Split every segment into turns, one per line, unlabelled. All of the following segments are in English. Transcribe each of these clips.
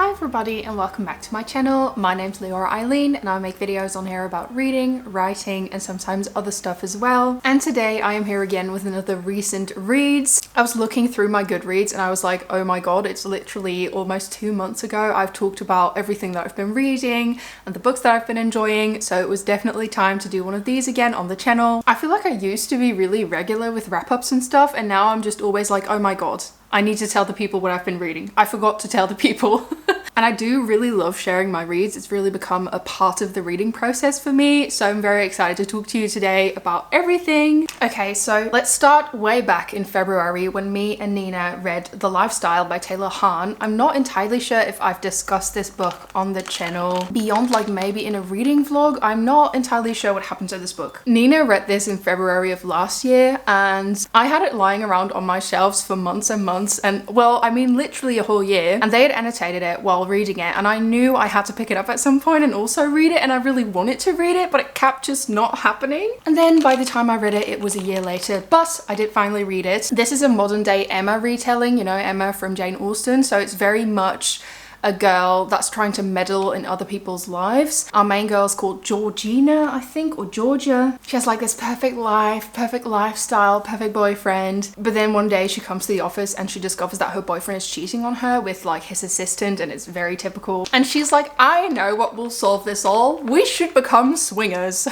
Hi everybody and welcome back to my channel. My name's Leora and I make videos on here about reading, writing and sometimes other stuff as well. And today I am here again with another recent reads. I was looking through my Goodreads and I was like, oh my god, it's literally almost 2 months ago I've talked about everything that I've been reading and the books that I've been enjoying, so it was definitely time to do one of these again on the channel. I feel like I used to be really regular with wrap-ups and stuff, and now I'm just always like, oh my god, I need to tell the people what I've been reading. I forgot to tell the people. And I do really love sharing my reads. It's really become a part of the reading process for me. So I'm very excited to talk to you today about everything. Okay, so let's start way back in February when me and Nina read The Lifestyle by Taylor Hahn. I'm not entirely sure if I've discussed this book on the channel beyond like maybe in a reading vlog. I'm not entirely sure what happened to this book. Nina read this in February of last year and I had it lying around on my shelves for months and months, and well, I mean literally a whole year, and they had annotated it while reading it, and I knew I had to pick it up at some point and also read it, and I really wanted to read it, but it kept just not happening. And then by the time I read it, it was a year later, but I did finally read it. This is a modern day Emma retelling, you know, Emma from Jane Austen, so it's very much a girl that's trying to meddle in other people's lives. Our main girl is called Georgina, I think, or Georgia. She has like this perfect life, perfect lifestyle, perfect boyfriend. But then one day she comes to the office and she discovers that her boyfriend is cheating on her with like his assistant, and it's very typical. And she's like, I know what will solve this all. We should become swingers.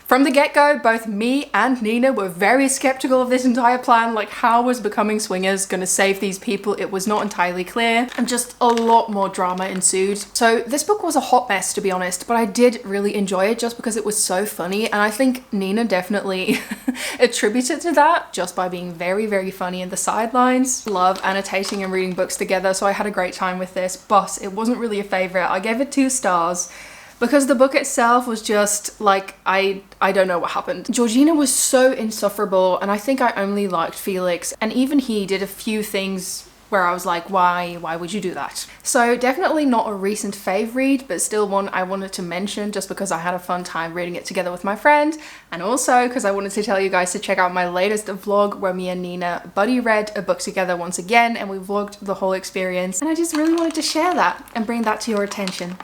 From the get-go, both me and Nina were very skeptical of this entire plan. Like, how was becoming swingers gonna save these people? It was not entirely clear, and just a lot more drama ensued. So this book was a hot mess, to be honest, but I did really enjoy it just because it was so funny, and I think Nina definitely attributed to that just by being very, very funny in the sidelines. Love annotating and reading books together, so I had a great time with this, but it wasn't really a favorite. I gave it 2 stars. Because the book itself was just like, I don't know what happened. Georgina was so insufferable, and I think I only liked Felix, and even he did a few things where I was like, why would you do that? So definitely not a recent fave read, but still one I wanted to mention just because I had a fun time reading it together with my friend, and also because I wanted to tell you guys to check out my latest vlog where me and Nina buddy read a book together once again, and we vlogged the whole experience, and I just really wanted to share that and bring that to your attention.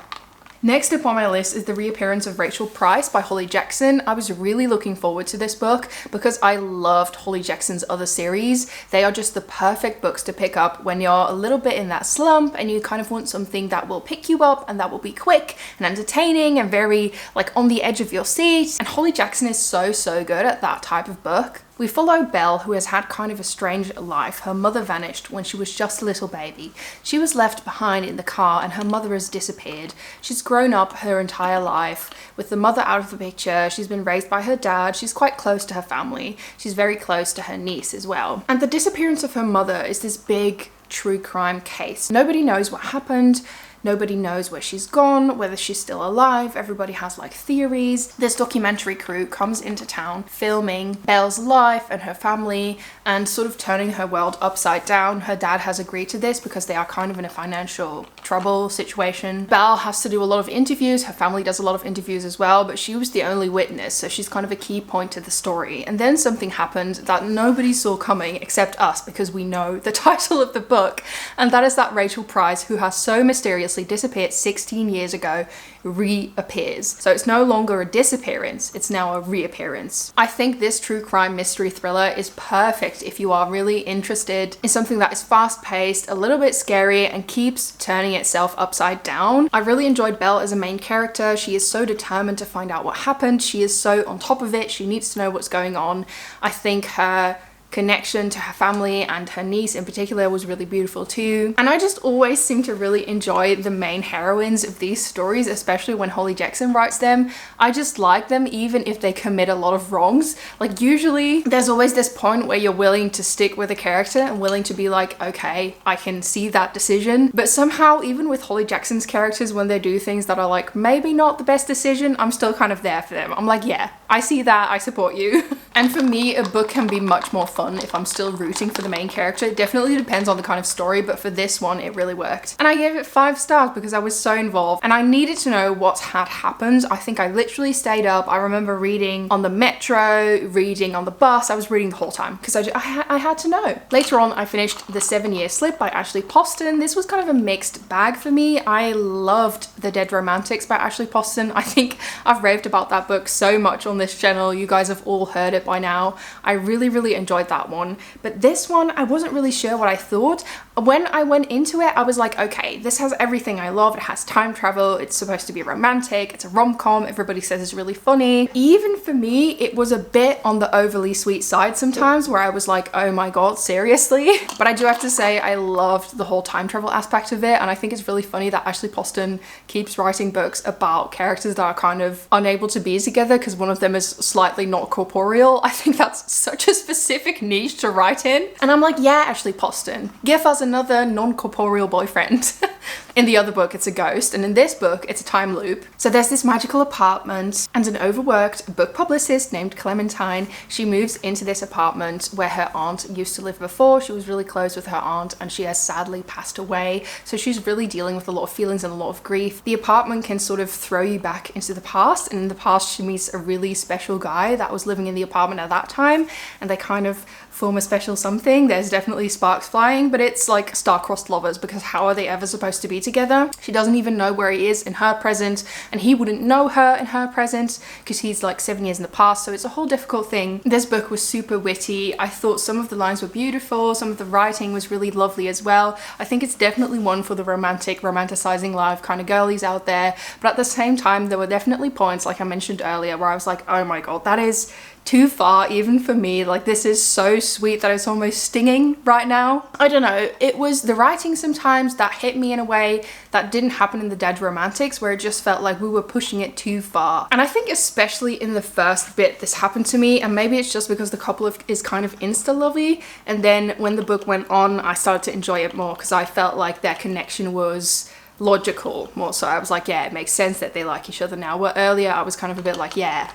Next up on my list is The Reappearance of Rachel Price by Holly Jackson. I was really looking forward to this book because I loved Holly Jackson's other series. They are just the perfect books to pick up when you're a little bit in that slump and you kind of want something that will pick you up and that will be quick and entertaining and very like on the edge of your seat. And Holly Jackson is so good at that type of book. We follow Belle, who has had kind of a strange life. Her mother vanished when she was just a little baby. She was left behind in the car and her mother has disappeared. She's grown up her entire life with the mother out of the picture. She's been raised by her dad. She's quite close to her family. She's very close to her niece as well. And the disappearance of her mother is this big true crime case. Nobody knows what happened. Nobody knows where she's gone, whether she's still alive. Everybody has like theories. This documentary crew comes into town filming Belle's life and her family and sort of turning her world upside down. Her dad has agreed to this because they are kind of in a financial trouble situation. Belle has to do a lot of interviews. Her family does a lot of interviews as well, but she was the only witness, so she's kind of a key point to the story. And then something happened that nobody saw coming except us, because we know the title of the book, and that is that Rachel Price, who has so mysteriously disappeared 16 years ago, reappears. So it's no longer a disappearance, it's now a reappearance. I think this true crime mystery thriller is perfect if you are really interested in something that is fast-paced, a little bit scary, and keeps turning itself upside down. I really enjoyed Belle as a main character. She is so determined to find out what happened. She is so on top of it. She needs to know what's going on. I think her connection to her family and her niece in particular was really beautiful too. And I just always seem to really enjoy the main heroines of these stories, especially when Holly Jackson writes them. I just like them even if they commit a lot of wrongs. Like usually there's always this point where you're willing to stick with a character and willing to be like, okay, I can see that decision. But somehow even with Holly Jackson's characters, when they do things that are like maybe not the best decision, I'm still kind of there for them. I'm like, yeah, I see that, I support you. And for me, a book can be much more fun if I'm still rooting for the main character. It definitely depends on the kind of story, but for this one, it really worked. And I gave it 5 stars because I was so involved and I needed to know what had happened. I think I literally stayed up. I remember reading on the metro, reading on the bus. I was reading the whole time because I had to know. Later on, I finished The 7-Year Slip by Ashley Poston. This was kind of a mixed bag for me. I loved The Dead Romantics by Ashley Poston. I think I've raved about that book so much on this channel. You guys have all heard it by now. I really enjoyed that one. But this one, I wasn't really sure what I thought. When I went into it, I was like, okay, this has everything I love. It has time travel. It's supposed to be romantic. It's a rom-com. Everybody says it's really funny. Even for me, it was a bit on the overly sweet side sometimes where I was like, oh my God, seriously? But I do have to say, I loved the whole time travel aspect of it. And I think it's really funny that Ashley Poston keeps writing books about characters that are kind of unable to be together because one of them is slightly not corporeal. I think that's such a specific niche to write in. And I'm like, yeah, Ashley Poston, give us another non-corporeal boyfriend. In the other book, it's a ghost, and in this book, it's a time loop. So there's this magical apartment and an overworked book publicist named Clementine. She moves into this apartment where her aunt used to live before. She was really close with her aunt and she has sadly passed away. So she's really dealing with a lot of feelings and a lot of grief. The apartment can sort of throw you back into the past, and in the past she meets a really special guy that was living in the apartment at that time, and they kind of form a special something. There's definitely sparks flying, but it's like star-crossed lovers because how are they ever supposed to be together? She doesn't even know where he is in her present, and he wouldn't know her in her present because he's like 7 years in the past, so it's a whole difficult thing. This book was super witty. I thought some of the lines were beautiful, some of the writing was really lovely as well. I think it's definitely one for the romanticizing life kind of girlies out there, but at the same time there were definitely points, like I mentioned earlier, where I was like, oh my God, that is too far even for me. Like, this is so sweet that it's almost stinging right now. I don't know, it was the writing sometimes that hit me in a way that didn't happen in The Dead Romantics, where it just felt like we were pushing it too far. And I think especially in the first bit this happened to me, and maybe it's just because the couple is kind of insta-lovey, and then when the book went on I started to enjoy it more because I felt like their connection was logical more so. I was like, yeah, it makes sense that they like each other now, where earlier I was kind of a bit like, yeah,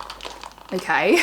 okay.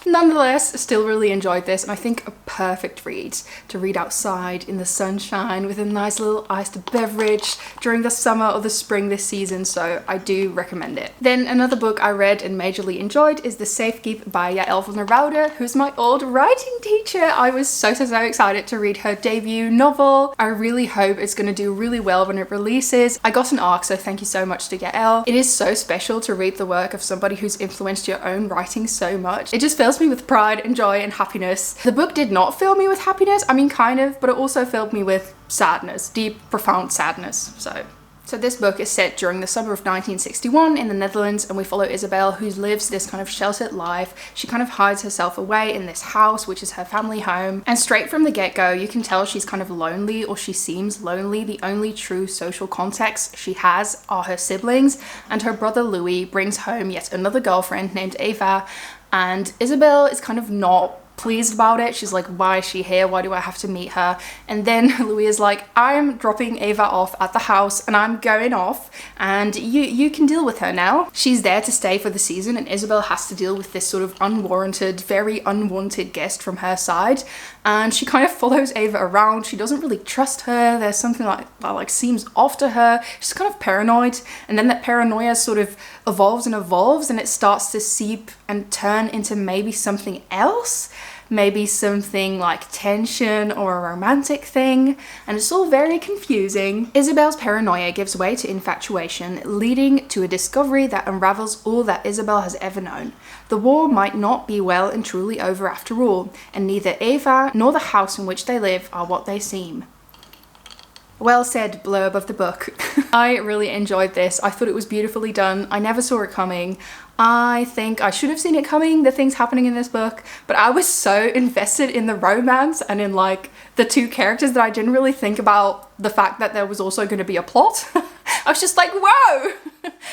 Nonetheless, still really enjoyed this, and I think a perfect read to read outside in the sunshine with a nice little iced beverage during the summer or the spring this season, so I do recommend it. Then another book I read and majorly enjoyed is The Safekeep by Yael van der Woude, who's my old writing teacher. I was so excited to read her debut novel. I really hope it's going to do really well when it releases. I got an ARC, so thank you so much to Yael. It is so special to read the work of somebody who's influenced your own writing so much. It just fills me with pride and joy and happiness. The book did not fill me with happiness, I mean kind of, but it also filled me with sadness, deep, profound sadness. So this book is set during the summer of 1961 in the Netherlands, and we follow Isabel, who lives this kind of sheltered life. She kind of hides herself away in this house, which is her family home. And straight from the get-go, you can tell she's kind of lonely, or she seems lonely. The only true social contacts she has are her siblings, and her brother Louis brings home yet another girlfriend named Eva, and Isabel is kind of not pleased about it. She's like, why is she here? Why do I have to meet her? And then Louis is like, I'm dropping Ava off at the house and I'm going off, and you can deal with her now. She's there to stay for the season, and Isabel has to deal with this sort of unwarranted, very unwanted guest from her side, and she kind of follows Ava around. She doesn't really trust her. There's something like seems off to her. She's kind of paranoid, and then that paranoia sort of evolves, and it starts to seep and turn into maybe something else. Maybe something like tension or a romantic thing, and it's all very confusing. Isabel's paranoia gives way to infatuation, leading to a discovery that unravels all that Isabel has ever known. The war might not be well and truly over after all, and neither Eva nor the house in which they live are what they seem. Well said, blurb of the book. I really enjoyed this. I thought it was beautifully done. I never saw it coming. I think I should have seen it coming, the things happening in this book, but I was so invested in the romance and in like the two characters that I didn't really think about the fact that there was also going to be a plot. I was just like, whoa!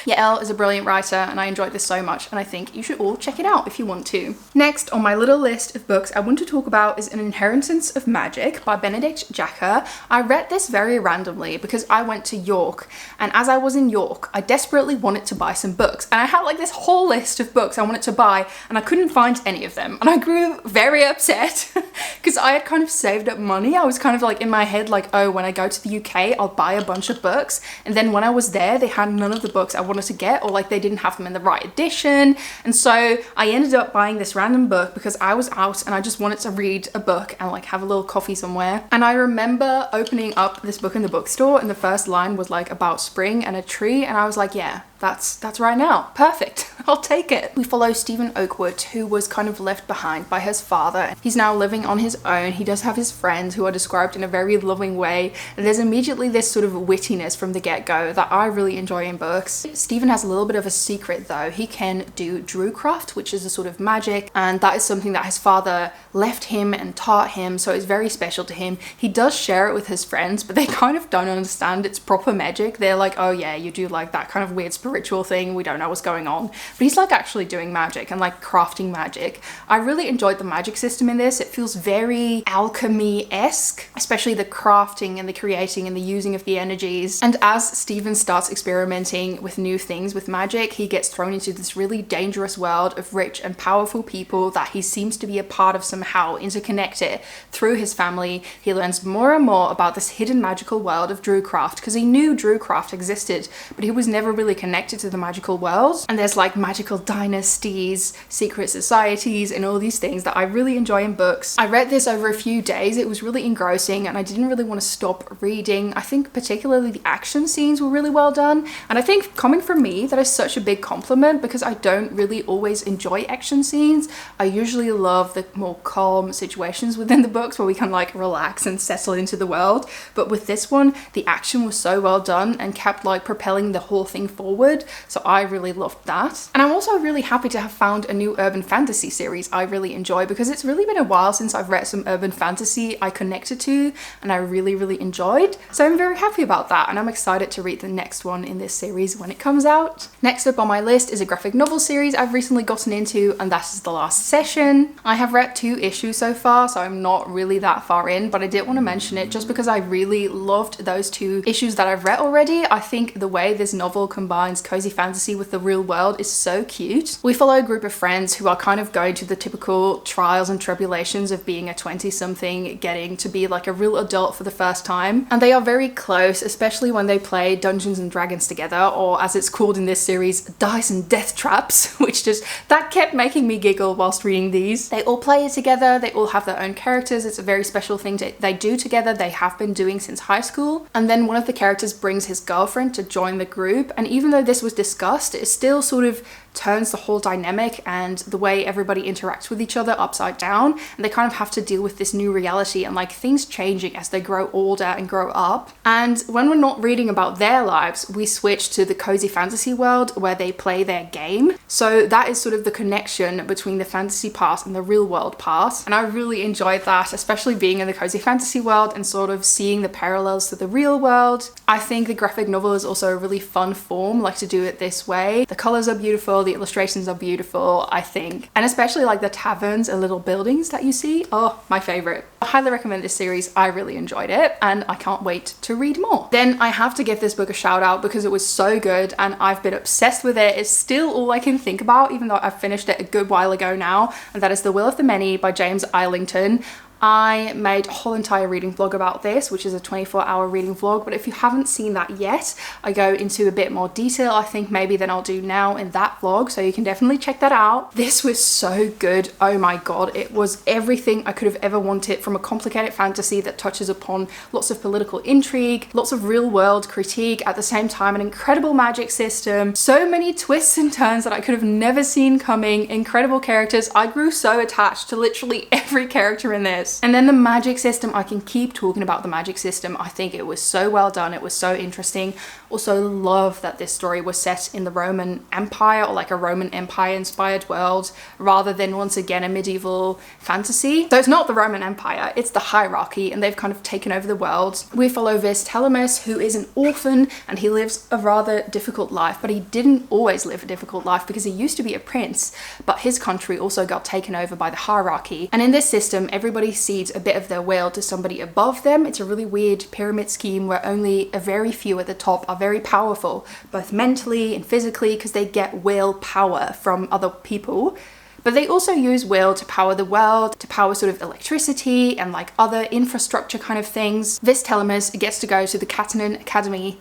Yeah, Elle is a brilliant writer and I enjoyed this so much and I think you should all check it out if you want to. Next on my little list of books I want to talk about is An Inheritance of Magic by Benedict Jacker. I read this very randomly because I went to York, and as I was in York I desperately wanted to buy some books and I had like this whole list of books I wanted to buy and I couldn't find any of them and I grew very upset because I had kind of saved up money. I was kind of like in my head like, oh, when I go to the UK I'll buy a bunch of books, and then when I was there they had none of the books I wanted to get, or like they didn't have them in the right edition, and so I ended up buying this random book because I was out and I just wanted to read a book and like have a little coffee somewhere. And I remember opening up this book in the bookstore and the first line was like about spring and a tree, and I was like, yeah, that's right now. Perfect. I'll take it. We follow Stephen Oakwood, who was kind of left behind by his father. He's now living on his own. He does have his friends who are described in a very loving way. And there's immediately this sort of wittiness from the get-go that I really enjoy in books. Stephen has a little bit of a secret though. He can do Drucraft, which is a sort of magic, and that is something that his father left him and taught him, so it's very special to him. He does share it with his friends, but they kind of don't understand it's proper magic. They're like, oh yeah, you do like that kind of weird spiritual thing, we don't know what's going on. But he's like actually doing magic and like crafting magic. I really enjoyed the magic system in this. It feels very alchemy-esque, especially the crafting and the creating and the using of the energies. And as Stephen starts experimenting with new things with magic, he gets thrown into this really dangerous world of rich and powerful people that he seems to be a part of somehow, interconnected through his family. He learns more and more about this hidden magical world of Drucraft because he knew Drucraft existed, but he was never really connected to the magical world. And there's like magical dynasties, secret societies, and all these things that I really enjoy in books. I read this over a few days. It was really engrossing and I didn't really want to stop reading. I think particularly the action scenes were really well done, and I think coming from me that is such a big compliment because I don't really always enjoy action scenes. I usually love the more calm situations within the books where we can like relax and settle into the world, but with this one the action was so well done and kept like propelling the whole thing forward, so I really loved that. And I'm also really happy to have found a new urban fantasy series I really enjoy because it's really been a while since I've read some urban fantasy I connected to and I really enjoyed, so I'm very happy about that and I'm excited to read the next one in this series when it comes out. Next up on my list is a graphic novel series I've recently gotten into, and that is The Last Session. I have read 2 issues so far, so I'm not really that far in, but I did want to mention it just because I really loved those 2 issues that I've read already. I think the way this novel combines cozy fantasy with the real world is so cute. We follow a group of friends who are kind of going to the typical trials and tribulations of being a 20-something getting to be like a real adult for the first time, and they are very close, especially when they play Dungeons and Dragons together, or as it's called in this series, Dice and Death Traps, which just, that kept making me giggle whilst reading these. They all play it together, they all have their own characters, it's a very special thing they do together, they have been doing since high school. And then one of the characters brings his girlfriend to join the group, and even though this was discussed, it still sort of turns the whole dynamic and the way everybody interacts with each other upside down, and they kind of have to deal with this new reality and like things changing as they grow older and grow up. And when we're not reading about their lives, we switch to the cozy fantasy world where they play their game. So that is sort of the connection between the fantasy part and the real world part, and I really enjoyed that, especially being in the cozy fantasy world and sort of seeing the parallels to the real world. I think the graphic novel is also a really fun form, like to do it this way. The colors are beautiful, the illustrations are beautiful, I think, and especially like the taverns and little buildings that you see. Oh, my favorite. I highly recommend this series. I really enjoyed it and I can't wait to read more. Then I have to give this book a shout out because it was so good and I've been obsessed with it. It's still all I can think about even though I've finished it a good while ago now, and that is The Will of the Many by James Islington. I made a whole entire reading vlog about this, which is a 24-hour reading vlog, but if you haven't seen that yet, I go into a bit more detail, I think maybe than I'll do now in that vlog, so you can definitely check that out. This was so good. Oh my god, it was everything I could have ever wanted from a complicated fantasy that touches upon lots of political intrigue, lots of real world critique, at the same time an incredible magic system, so many twists and turns that I could have never seen coming, incredible characters. I grew so attached to literally every character in this. this. And then the magic system, I can keep talking about the magic system. I think it was so well done. It was so interesting. Also love that this story was set in the Roman Empire, or like a Roman Empire inspired world, rather than once again a medieval fantasy. So it's not the Roman Empire, it's the hierarchy, and they've kind of taken over the world. We follow Telemus, who is an orphan, and he lives a rather difficult life, but he didn't always live a difficult life because he used to be a prince, but his country also got taken over by the hierarchy. And in this system, everybody cedes a bit of their will to somebody above them. It's a really weird pyramid scheme where only a very few at the top are very powerful, both mentally and physically, because they get will power from other people. But they also use will to power the world, to power sort of electricity and like other infrastructure kind of things. Telemus gets to go to the Canon Academy,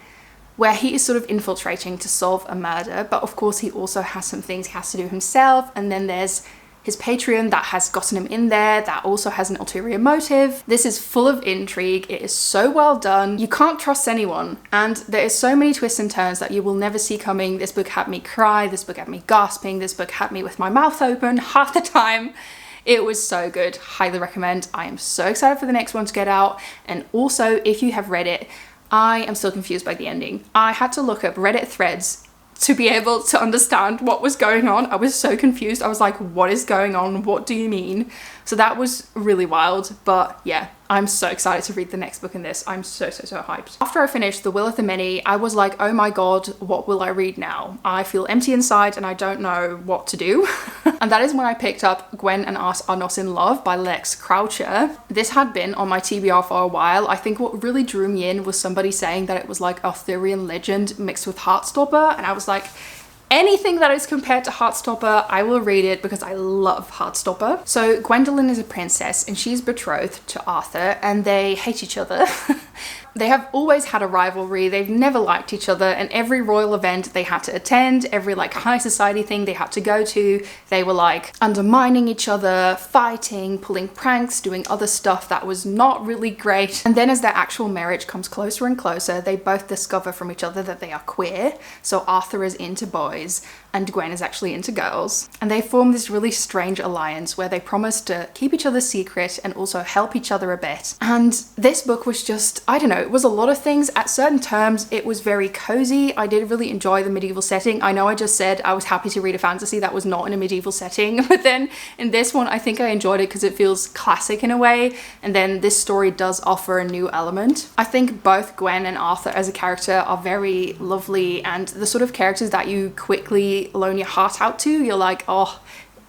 where he is sort of infiltrating to solve a murder, but of course he also has some things he has to do himself. And then there's his Patreon that has gotten him in there, that also has an ulterior motive. This is full of intrigue. It is so well done. You can't trust anyone, and there is so many twists and turns that you will never see coming. This book had me cry, this book had me gasping, this book had me with my mouth open half the time. It was so good. Highly recommend. I am so excited for the next one to get out. And also, if you have read it, I am still confused by the ending. I had to look up Reddit threads to be able to understand what was going on. I was so confused. I was like, what is going on? What do you mean? So that was really wild. But yeah, I'm so excited to read the next book in this. I'm so hyped. After I finished The Will of the Many, I was like, oh my god, what will I read now? I feel empty inside and I don't know what to do. And that is when I picked up Gwen and Us Are Not in Love by Lex Croucher. This had been on my TBR for a while. I think what really drew me in was somebody saying that it was like Arthurian legend mixed with Heartstopper, and I was like, anything that is compared to Heartstopper, I will read it because I love Heartstopper. So Gwendolyn is a princess and she's betrothed to Arthur, and they hate each other. They have always had a rivalry. They've never liked each other, and every royal event they had to attend, every like high society thing they had to go to, they were like undermining each other, fighting, pulling pranks, doing other stuff that was not really great. And then as their actual marriage comes closer and closer, they both discover from each other that they are queer. So Arthur is into boys and Gwen is actually into girls. And they form this really strange alliance where they promise to keep each other secret and also help each other a bit. And this book was just, I don't know, it was a lot of things. At certain terms, it was very cozy. I did really enjoy the medieval setting. I know I just said I was happy to read a fantasy that was not in a medieval setting, but then in this one, I think I enjoyed it because it feels classic in a way. And then this story does offer a new element. I think both Gwen and Arthur as a character are very lovely, and the sort of characters that you quickly loan your heart out to. You're like, oh,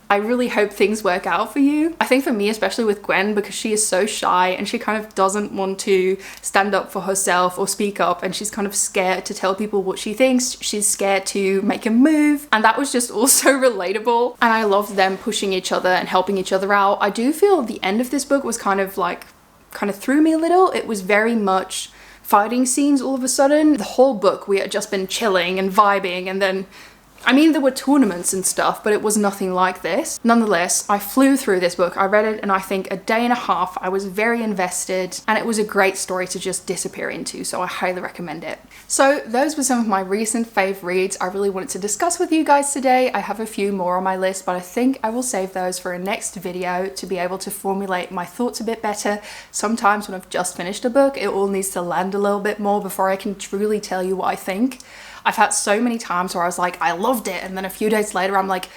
I really hope things work out for you. I think for me, especially with Gwen, because she is so shy and she kind of doesn't want to stand up for herself or speak up, and she's kind of scared to tell people what she thinks. She's scared to make a move, and that was just also relatable. And I loved them pushing each other and helping each other out. I do feel the end of this book was kind of threw me a little. It was very much fighting scenes all of a sudden. The whole book we had just been chilling and vibing, and then I mean, there were tournaments and stuff, but it was nothing like this. Nonetheless, I flew through this book. I read it in, I think, a day and a half. I was very invested, and it was a great story to just disappear into, so I highly recommend it. So those were some of my recent fave reads I really wanted to discuss with you guys today. I have a few more on my list, but I think I will save those for a next video to be able to formulate my thoughts a bit better. Sometimes when I've just finished a book, it all needs to land a little bit more before I can truly tell you what I think. I've had so many times where I was like, I loved it, and then a few days later I'm like,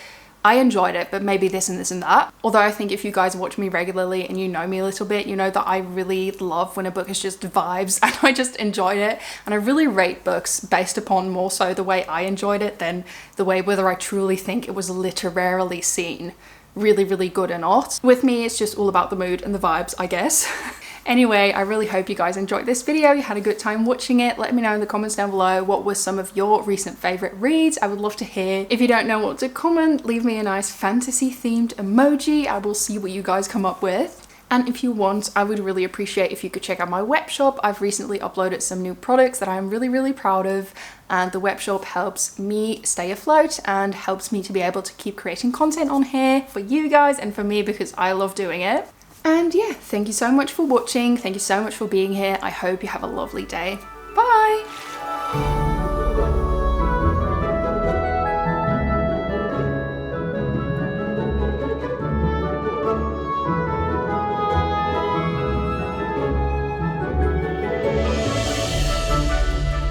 I enjoyed it, but maybe this and this and that. Although I think if you guys watch me regularly and you know me a little bit, you know that I really love when a book is just vibes and I just enjoyed it. And I really rate books based upon more so the way I enjoyed it than the way whether I truly think it was literally seen really, really good or not. With me, it's just all about the mood and the vibes, I guess. Anyway, I really hope you guys enjoyed this video, you had a good time watching it. Let me know in the comments down below what were some of your recent favorite reads. I would love to hear. If you don't know what to comment, leave me a nice fantasy themed emoji. I will see what you guys come up with. And if you want, I would really appreciate if you could check out my web shop. I've recently uploaded some new products that I'm really, really proud of, and the web shop helps me stay afloat and helps me to be able to keep creating content on here for you guys and for me, because I love doing it. And yeah, thank you so much for watching. Thank you so much for being here. I hope you have a lovely day. Bye!